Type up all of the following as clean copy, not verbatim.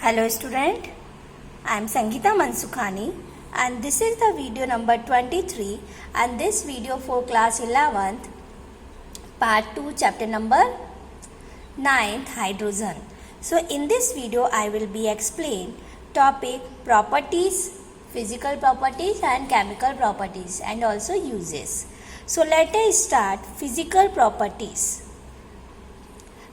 Hello student, I am Sangeeta Mansukhani and this is the video number 23 and this video for class 11th part 2 chapter number 9 hydrogen. So in this video I will be explain topic properties, physical properties and chemical properties and also uses. So let us start physical properties.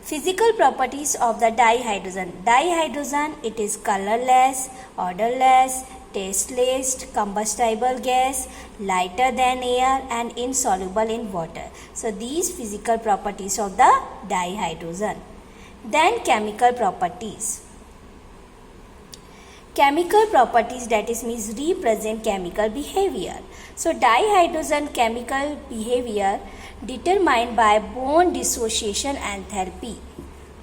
Physical properties of the dihydrogen. Dihydrogen, it is colorless, odorless, tasteless, combustible gas, lighter than air and insoluble in water. So these physical properties of the dihydrogen. Then chemical properties. Chemical properties, that is means represent chemical behavior. So dihydrogen chemical behavior determined by bond dissociation enthalpy.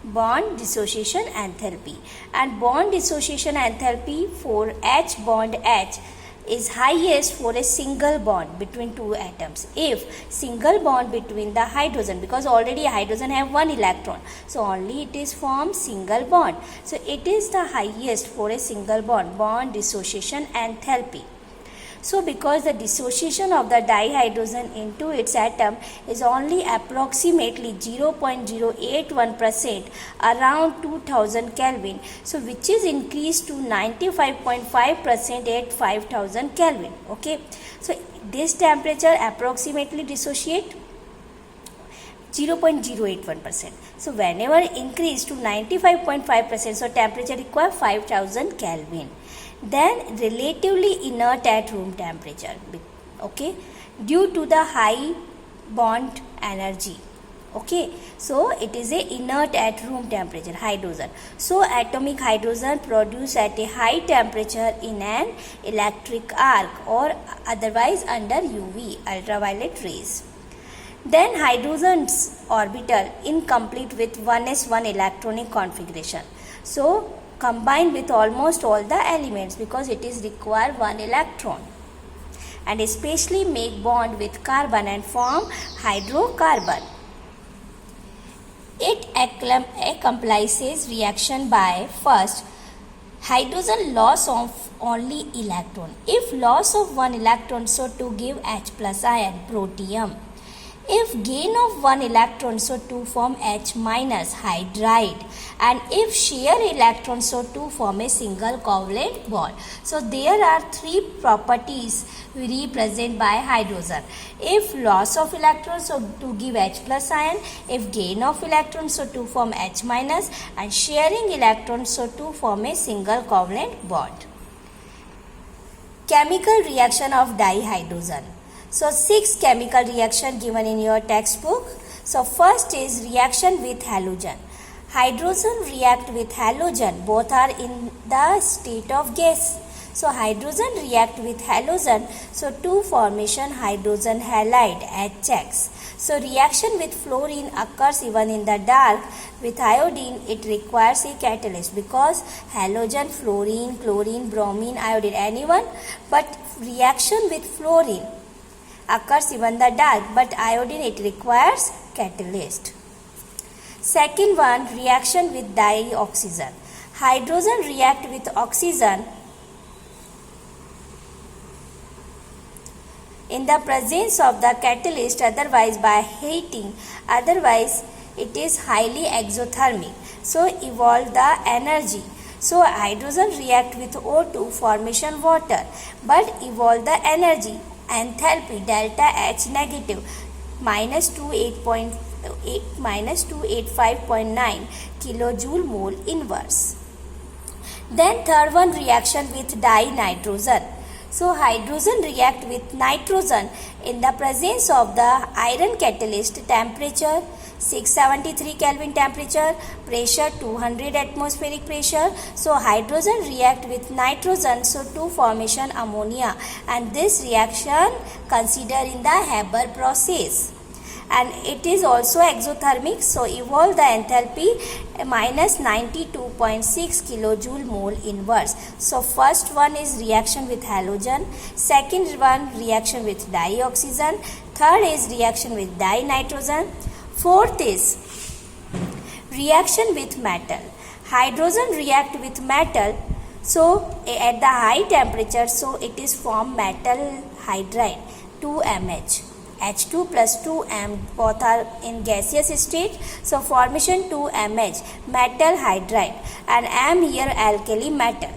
Bond dissociation enthalpy. And bond dissociation enthalpy for H bond H is highest for a single bond between two atoms. If single bond between the hydrogen, because already hydrogen have one electron, so only it is formed single bond. So it is the highest for a single bond dissociation enthalpy. So because the dissociation of the dihydrogen into its atom is only approximately 0.081% around 2000 Kelvin, so which is increased to 95.5% at 5000 Kelvin. Okay, so this temperature approximately dissociate 0.081%. So whenever increase to 95.5%, so temperature require 5000 Kelvin. Then relatively inert at room temperature, okay, due to the high bond energy. Okay, so it is a inert at room temperature hydrogen. So atomic hydrogen produced at a high temperature in an electric arc or otherwise under UV ultraviolet rays. Then hydrogen's orbital incomplete with 1s1 electronic configuration. So combined with almost all the elements because it is require one electron, and especially make bond with carbon and form hydrocarbon. It accomplishes reaction by first hydrogen loss of only electron. If loss of one electron, so to give H plus ion protium. If gain of one electron, so to form H minus hydride, and if share electron, so to form a single covalent bond. So there are three properties represented by hydrogen. If loss of electrons, so to give H plus ion, if gain of electrons, so to form H minus, and sharing electrons, so to form a single covalent bond. Chemical reaction of dihydrogen. So 6 chemical reaction given in your textbook. So first is reaction with halogen. Hydrogen react with halogen, both are in the state of gas. So hydrogen react with halogen, so to formation hydrogen halide HX. So reaction with fluorine occurs even in the dark. With iodine it requires a catalyst because halogen, fluorine, chlorine, bromine, iodine, anyone, but reaction with fluorine occurs even the dark, but iodine it requires catalyst. Second one, reaction with dioxygen. Hydrogen react with oxygen in the presence of the catalyst, otherwise by heating, otherwise it is highly exothermic, so evolve the energy. So hydrogen react with O2 formation water, but evolve the energy enthalpy delta H negative minus 285.9 kilojoule mole inverse. Then third one, reaction with dinitrogen. So hydrogen react with nitrogen in the presence of the iron catalyst, temperature 673 Kelvin temperature, pressure 200 atmospheric pressure. So hydrogen react with nitrogen, so to formation ammonia, and this reaction considered in the Haber process. And it is also exothermic, so evolve the enthalpy minus 92.6 kilojoule mole inverse. So first one is reaction with halogen, second one reaction with dioxygen, third is reaction with dinitrogen, fourth is reaction with metal. hydrogen react with metal, so at the high temperature, so it is form metal hydride 2MH. H2 plus 2M both are in gaseous state, so formation 2MH metal hydride and M here alkali metal.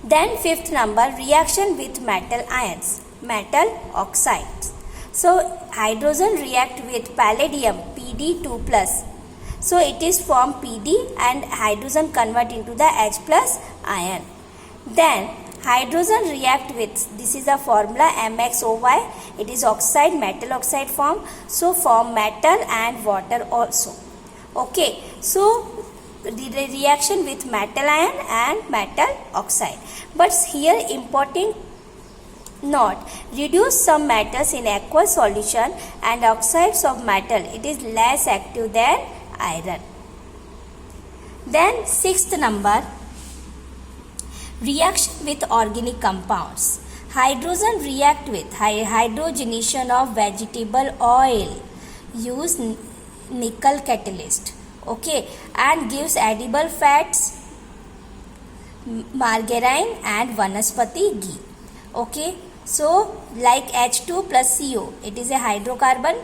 Then fifth number, reaction with metal ions, metal oxides. So hydrogen react with palladium Pd2 plus. So it is form Pd and hydrogen convert into the H plus ion. Then hydrogen react with, this is the formula MXOY, it is oxide, metal oxide form, so form metal and water also. Okay, so the reaction with metal ion and metal oxide. But here important note, reduce some metals in aqueous solution and oxides of metal, it is less active than iron. Then sixth number, reaction with organic compounds. Hydrogen react with hydrogenation of vegetable oil, use nickel catalyst, okay, and gives edible fats, margarine and vanaspati ghee. Okay, so like H2 plus CO, it is a hydrocarbon,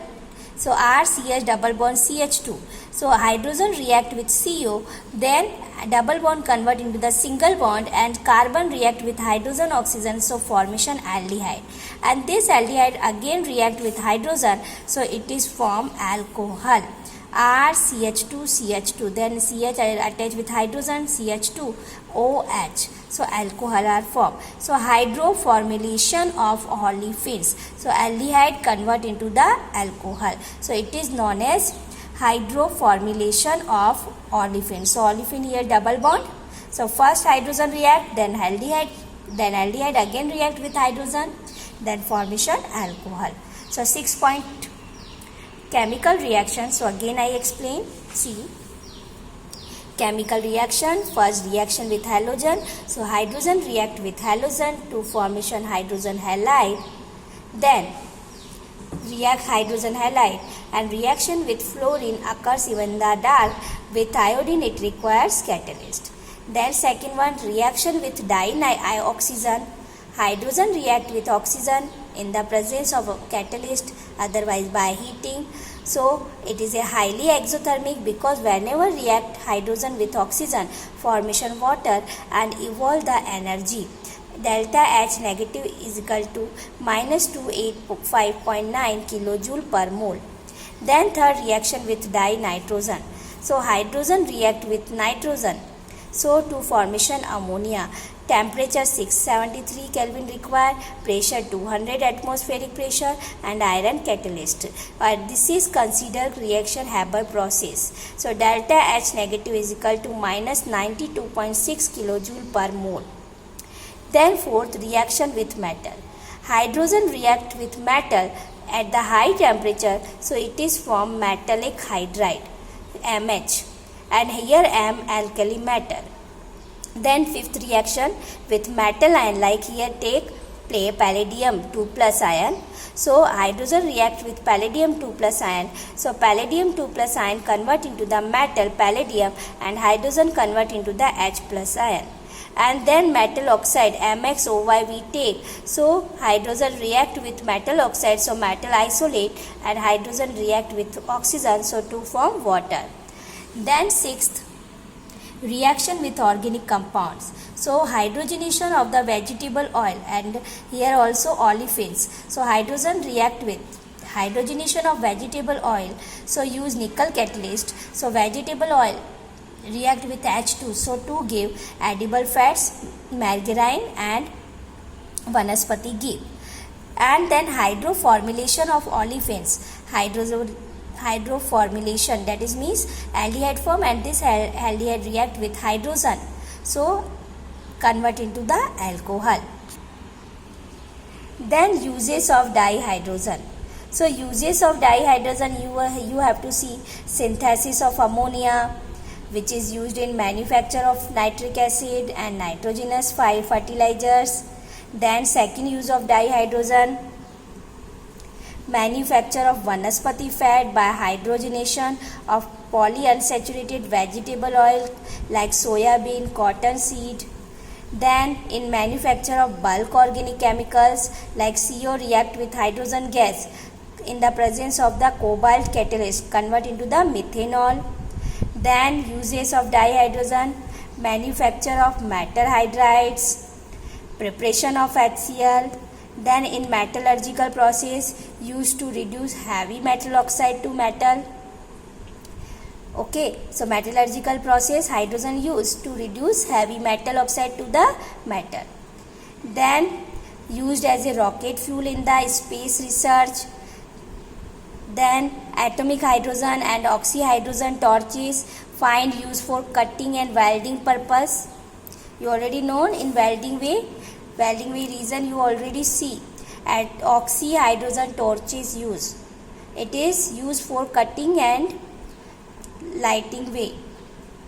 so RCH double bond CH2. So hydrogen react with CO, then double bond convert into the single bond and carbon react with hydrogen oxygen, so formation aldehyde. And this aldehyde again react with hydrogen, so it is form alcohol. RCH2CH2, then CH attached with hydrogen, CH2OH, so alcohol are formed. So hydroformylation of olefins, so aldehyde convert into the alcohol, so it is known as hydroformylation of olefins. So olefin here double bond, so first hydrogen react, then aldehyde again react with hydrogen, then formation alcohol. So 6 point chemical reaction. So again I explain. See, chemical reaction, first reaction with halogen, so hydrogen react with halogen to formation hydrogen halide, then react hydrogen halide, and reaction with fluorine occurs even in the dark, with iodine it requires catalyst. Then second one, reaction with dioxygen, hydrogen react with oxygen in the presence of a catalyst, otherwise by heating. So it is a highly exothermic because whenever react hydrogen with oxygen, formation water and evolve the energy. Delta H negative is equal to minus 285.9 kilojoule per mole. Then third reaction with dinitrogen. So hydrogen react with nitrogen, so to formation ammonia. Temperature 673 Kelvin required, pressure 200 atmospheric pressure and iron catalyst. This is considered reaction Haber process. So delta H negative is equal to minus 92.6 kilojoule per mole. Then fourth, reaction with metal. Hydrogen react with metal at the high temperature, so it is formed metallic hydride MH, and here M alkali metal. Then fifth reaction with metal ion, like here take palladium 2 plus ion. So hydrogen react with palladium 2 plus ion. So palladium 2 plus ion convert into the metal palladium and hydrogen convert into the H plus ion. And then metal oxide MXOY we take. So hydrogen react with metal oxide, so metal isolate, and hydrogen react with oxygen, so to form water. Then sixth, reaction with organic compounds. So hydrogenation of the vegetable oil, and here also olefins. So hydrogen react with hydrogenation of vegetable oil, so use nickel catalyst. So vegetable oil react with H2, so to give edible fats, margarine and vanaspati ghee. And then hydroformylation of olefins, hydroformylation, that is means aldehyde form, and this aldehyde react with hydrogen, so convert into the alcohol. Then uses of dihydrogen. So uses of dihydrogen, you have to see synthesis of ammonia, which is used in manufacture of nitric acid and nitrogenous fertilizers. Then second use of dihydrogen, manufacture of vanaspati fat by hydrogenation of polyunsaturated vegetable oil like soya bean, cotton seed. Then in manufacture of bulk organic chemicals like CO react with hydrogen gas in the presence of the cobalt catalyst convert into the methanol. Then uses of dihydrogen, manufacture of metal hydrides, preparation of HCl. Then in metallurgical process used to reduce heavy metal oxide to metal. Okay, so metallurgical process, hydrogen used to reduce heavy metal oxide to the metal. Then used as a rocket fuel in the space research. Then atomic hydrogen and oxyhydrogen torches find use for cutting and welding purpose. You already know in welding way reason you already see at oxyhydrogen torches use. It is used for cutting and lighting way.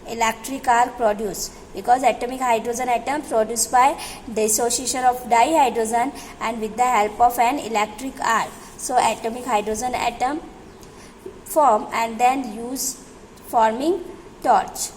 Electric arc produced because atomic hydrogen atom produced by dissociation of dihydrogen and with the help of an electric arc. So atomic hydrogen atom form and then use forming torch.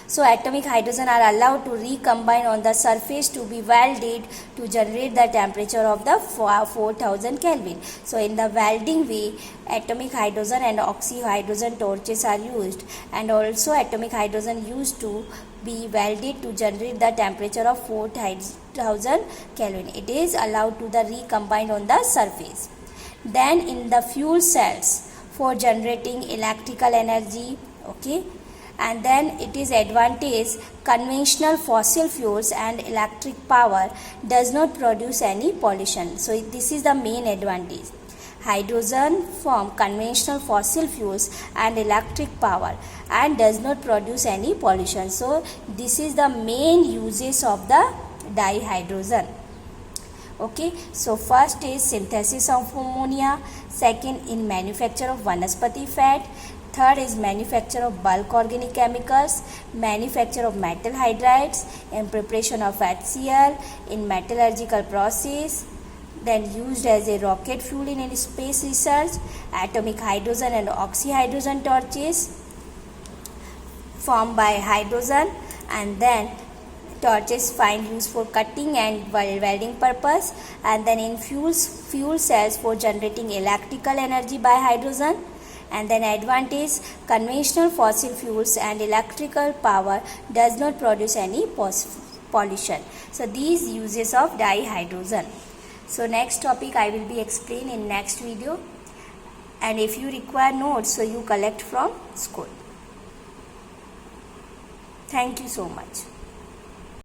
So atomic hydrogen are allowed to recombine on the surface to be welded to generate the temperature of the 4000 Kelvin. So in the welding way, atomic hydrogen and oxyhydrogen torches are used, and also atomic hydrogen used to be welded to generate the temperature of 4000 Kelvin. It is allowed to the recombine on the surface. Then in the fuel cells for generating electrical energy, okay. And then it is advantage conventional fossil fuels and electric power does not produce any pollution. So this is the main advantage. Hydrogen from conventional fossil fuels and electric power and does not produce any pollution. So this is the main uses of the dihydrogen. Okay, so first is synthesis of ammonia, second in manufacture of vanaspati fat, third is manufacture of bulk organic chemicals, manufacture of metal hydrides, and preparation of HCl in metallurgical process, then used as a rocket fuel in space research, atomic hydrogen and oxyhydrogen torches formed by hydrogen, and then torches find use for cutting and welding purpose, and then in fuel cells for generating electrical energy by hydrogen. And then advantage conventional fossil fuels and electrical power does not produce any pollution. So these uses of dihydrogen. So next topic I will be explain in next video, and if you require notes, so you collect from school. Thank you so much.